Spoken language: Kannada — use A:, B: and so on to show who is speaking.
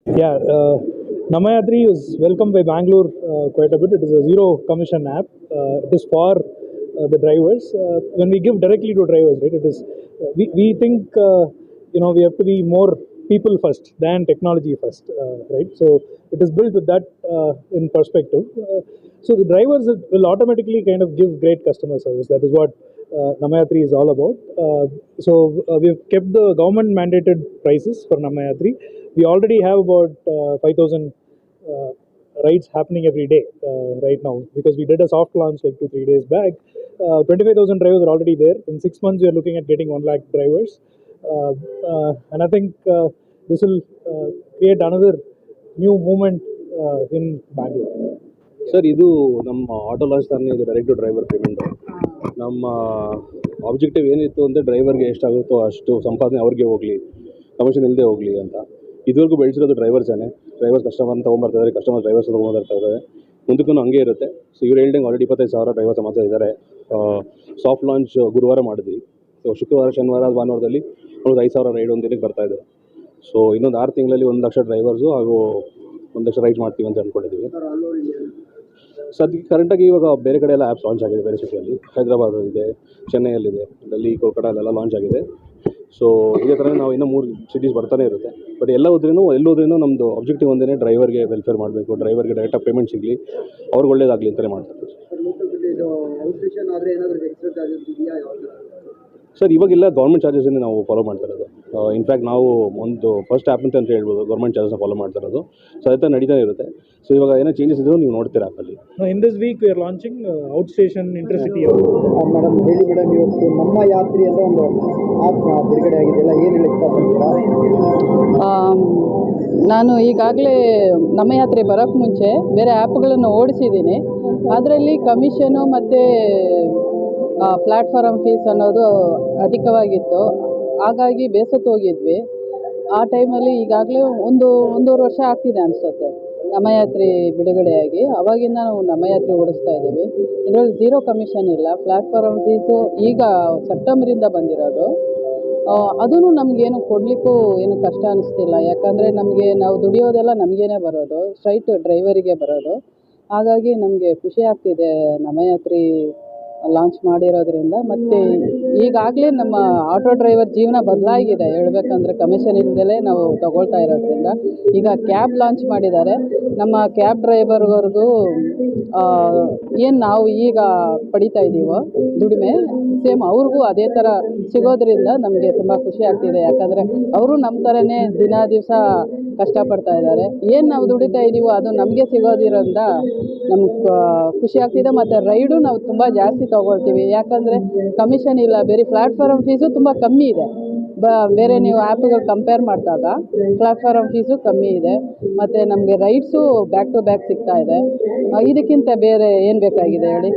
A: Yeah, Namayatri is welcomed by Bangalore quite a bit. It is a zero commission app. It is for the drivers. When we give directly to drivers, right? It is we think we have to be more people first than technology first, right? So it is built with that in perspective. So the drivers will automatically kind of give great customer service. That is what Namayatri is all about. We have kept the government mandated prices for Namayatri. We already have about 5,000 uh, rides happening every day right now because we did a soft launch like 2 3 days back. 25,000 drivers are already there. In 6 months, we are looking at getting 1 lakh drivers. And I think this will create another new movement in Bangalore.
B: Sir ಇದು ನಮ್ಮ ಆಟೋ ಲಾಂಚ್ ತಾನೇ ಇದು ಡೈರೆಕ್ಟ್ ಟು ಡ್ರೈವರ್ ಪೇಮೆಂಟು. ನಮ್ಮ ಆಬ್ಜೆಕ್ಟಿವ್ ಏನಿತ್ತು ಅಂದರೆ ಡ್ರೈವರ್ಗೆ ಎಷ್ಟಾಗುತ್ತೋ ಅಷ್ಟು ಸಂಪಾದನೆ ಅವ್ರಿಗೆ ಹೋಗಲಿ, ಕಮಿಷನ್ ಇಲ್ಲದೆ ಹೋಗಲಿ ಅಂತ. ಇದುವರೆಗೂ ಬೆಳೆಸಿರೋದು ಡ್ರೈವರ್ಸೇನೆ. ಡ್ರೈವರ್ಸ್ ಕಸ್ಟಮರ್ನ ತೊಗೊಂಬರ್ತಾರೆ, ಕಸ್ಟಮರ್ ಡ್ರೈವರ್ಸ್ ತೊಗೊಂಬರ್ತಾರೆ. ಮುಂದಕ್ಕೂ ಹಂಗೆ ಇರುತ್ತೆ. ಸೊ ಇವ್ರು ಹೇಳ್ದಂಗೆ ಆಲ್ರೆಡಿ 25,000 ಡ್ರೈವರ್ಸ್ ಮಾತ್ರ ಇದ್ದಾರೆ. ಸಾಫ್ಟ್ ಲಾಂಚ್ ಗುರುವಾರ ಮಾಡಿದ್ವಿ. ಸೊ ಶುಕ್ರವಾರ, ಶನಿವಾರ, ಭಾನುವಾರದಲ್ಲಿ ಒಂದು 5,000 ರೈಡ್ ಒಂದು ದಿನಕ್ಕೆ ಬರ್ತಾಯಿದೆ. ಸೊ ಇನ್ನೊಂದು 6 ತಿಂಗಳಲ್ಲಿ 1 ಲಕ್ಷ ಡ್ರೈವರ್ಸು ಹಾಗೂ 1 ಲಕ್ಷ ರೈಡ್ ಮಾಡ್ತೀವಿ ಅಂತ ಅಂದ್ಕೊಂಡಿದ್ದೀವಿ. ಸದ್ಯಕ್ಕೆ ಕರೆಂಟಾಗಿ ಇವಾಗ ಬೇರೆ ಕಡೆ ಎಲ್ಲ ಆ್ಯಪ್ಸ್ ಲಾಂಚ್ ಆಗಿದೆ. ಬೇರೆ ಸಿಟಿಯಲ್ಲಿ ಹೈದರಾಬಾದಲ್ಲಿದೆ, ಚೆನ್ನೈಯಲ್ಲಿದೆ, ಡೆಲ್ಲಿ, ಕೋಲ್ಕತ್ತಾ ಅಲ್ಲೆಲ್ಲ ಲಾಂಚ್ ಆಗಿದೆ. ಸೊ ಇದೇ ಥರ ನಾವು ಇನ್ನೂ 3 ಸಿಟೀಸ್ ಬರ್ತಾನೆ ಇರುತ್ತೆ. ಬಟ್ ಎಲ್ಲೋದ್ರೂ ನಮ್ಮದು ಆಬ್ಜೆಕ್ಟಿವ್ ಒಂದೇ, ಡ್ರೈವರ್ಗೆ ವೆಲ್ಫೇರ್ ಮಾಡಬೇಕು, ಡ್ರೈವರ್ಗೆ ಡೈರೆಕ್ಟಾಗಿ ಪೇಮೆಂಟ್ ಸಿಗಲಿ, ಅವ್ರಿಗೆ ಒಳ್ಳೇದಾಗಲಿ ಅಂತಲೇ ಮಾಡ್ತಾರೆ. ಸರ್ ಇವಾಗೆಲ್ಲ ಗೌರ್ಮೆಂಟ್ ಚಾರ್ಜಸ್ಸನ್ನೇ ನಾವು ಫಾಲೋ ಮಾಡ್ತಾ ಇರೋದು. ಇನ್ಫ್ಯಾಕ್ಟ್ ನಾವು ಒಂದು ಫಸ್ಟ್ ಆ್ಯಪ್ ಅಂತ ಹೇಳ್ಬೋದು ಗೌರ್ಮೆಂಟ್ ಚಾರ್ಜಸ್ನ ಫಾಲೋ ಮಾಡ್ತಾ ಇರೋದು. ಸೊ ಅದೇ ನಡೀತಾ ಇರುತ್ತೆ. ಸೊ ಇವಾಗ ಏನೋ ಚೇಂಜಸ್ ಇದ್ದರೂ ನೀವು ನೋಡ್ತೀರಾ ಆ್ಯಪಲ್ಲಿ.
A: In this week, we are launching outstation intercity.
C: Madam ಹೇಳಿ ಮೇಡಮ್, ಇವತ್ತು ನಮ್ಮ ಯಾತ್ರಿ ಅಂತ ಒಂದು ಆ್ಯಪ್ ಬಿಡುಗಡೆ ಆಗಿದೆಯಲ್ಲ, ಏನು ಹೇಳಿ ಇಷ್ಟಪಡ್ತೀರಾ?
D: ನಾನು ಈಗಾಗಲೇ ನಮ್ಮ ಯಾತ್ರೆ ಬರೋಕ್ಕೆ ಮುಂಚೆ ಬೇರೆ ಆ್ಯಪ್ಗಳನ್ನು ಓಡಿಸಿದ್ದೀನಿ. ಅದರಲ್ಲಿ ಕಮಿಷನು ಮತ್ತು ಪ್ಲ್ಯಾಟ್ಫಾರಮ್ ಫೀಸ್ ಅನ್ನೋದು ಅಧಿಕವಾಗಿತ್ತು. ಹಾಗಾಗಿ ಬೇಸತ್ತು ಹೋಗಿದ್ವಿ. ಆ ಟೈಮಲ್ಲಿ ಈಗಾಗಲೇ ಒಂದೂವರೆ ವರ್ಷ ಆಗ್ತಿದೆ ಅನಿಸುತ್ತೆ ನಮ್ಮ ಯಾತ್ರೆ ಬಿಡುಗಡೆಯಾಗಿ. ಅವಾಗಿಂದ ನಾವು ನಮ್ಮ ಯಾತ್ರೆ ಓಡಿಸ್ತಾ ಇದ್ದೀವಿ. ಇದರಲ್ಲಿ ಝೀರೋ ಕಮಿಷನ್ ಇಲ್ಲ. ಪ್ಲ್ಯಾಟ್ಫಾರಮ್ ಫೀಸು ಈಗ ಸೆಪ್ಟೆಂಬರಿಂದ ಬಂದಿರೋದು. ಅದೂ ನಮಗೇನು ಕೊಡಲಿಕ್ಕೂ ಏನು ಕಷ್ಟ ಅನ್ನಿಸ್ತಿಲ್ಲ. ಯಾಕಂದರೆ ನಾವು ದುಡಿಯೋದೆಲ್ಲ ನಮಗೇನೆ ಬರೋದು, ಸ್ಟ್ರೈಟ್ ಡ್ರೈವರಿಗೆ ಬರೋದು. ಹಾಗಾಗಿ ನಮಗೆ ಖುಷಿ ಆಗ್ತಿದೆ ನಮ್ಮ ಯಾತ್ರೆ ಲಾಂಚ್ ಮಾಡಿರೋದ್ರಿಂದ. ಮತ್ತು ಈಗಾಗಲೇ ನಮ್ಮ ಆಟೋ ಡ್ರೈವರ್ ಜೀವನ ಬದಲಾಗಿದೆ ಹೇಳ್ಬೇಕಂದ್ರೆ, ಕಮಿಷನ್ ಇಲ್ಲದಲೇ ನಾವು ತಗೊಳ್ತಾ ಇರೋದ್ರಿಂದ. ಈಗ ಕ್ಯಾಬ್ ಲಾಂಚ್ ಮಾಡಿದ್ದಾರೆ. ನಮ್ಮ ಕ್ಯಾಬ್ ಡ್ರೈವರ್ವರೆಗೂ ಏನು ನಾವು ಈಗ ಪಡಿತಾ ಇದ್ದೀವೋ ದುಡಿಮೆ, ಸೇಮ್ ಅವ್ರಿಗೂ ಅದೇ ಥರ ಸಿಗೋದ್ರಿಂದ ನಮಗೆ ತುಂಬ ಖುಷಿ ಆಗ್ತಿದೆ. ಯಾಕಂದರೆ ಅವರು ನಮ್ಮ ಥರನೇ ದಿವಸ ಕಷ್ಟಪಡ್ತಾ ಇದ್ದಾರೆ. ಏನು ನಾವು ದುಡಿತಾ ಇದ್ದೀವೋ ಅದು ನಮಗೆ ಸಿಗೋದಿರೋದ್ರಿಂದ ನಮ್ಗೆ ಖುಷಿ ಆಗ್ತಿದೆ. ಮತ್ತು ರೈಡು ನಾವು ತುಂಬ ಜಾಸ್ತಿ ತೊಗೊಳ್ತೀವಿ. ಯಾಕಂದರೆ ಕಮಿಷನ್ ಇಲ್ಲ, ಬೇರೆ ಪ್ಲ್ಯಾಟ್ಫಾರಮ್ ಫೀಸು ತುಂಬ ಕಮ್ಮಿ ಇದೆ. ಬೇರೆ ನೀವು ಆ್ಯಪ್ಗಳು ಕಂಪೇರ್ ಮಾಡಿದಾಗ ಪ್ಲ್ಯಾಟ್ಫಾರಮ್ ಫೀಸು ಕಮ್ಮಿ ಇದೆ. ಮತ್ತು ನಮಗೆ ರೈಡ್ಸು ಬ್ಯಾಕ್ ಟು ಬ್ಯಾಕ್ ಸಿಗ್ತಾ ಇದೆ. ಇದಕ್ಕಿಂತ ಬೇರೆ ಏನು ಬೇಕಾಗಿದೆ ಹೇಳಿ?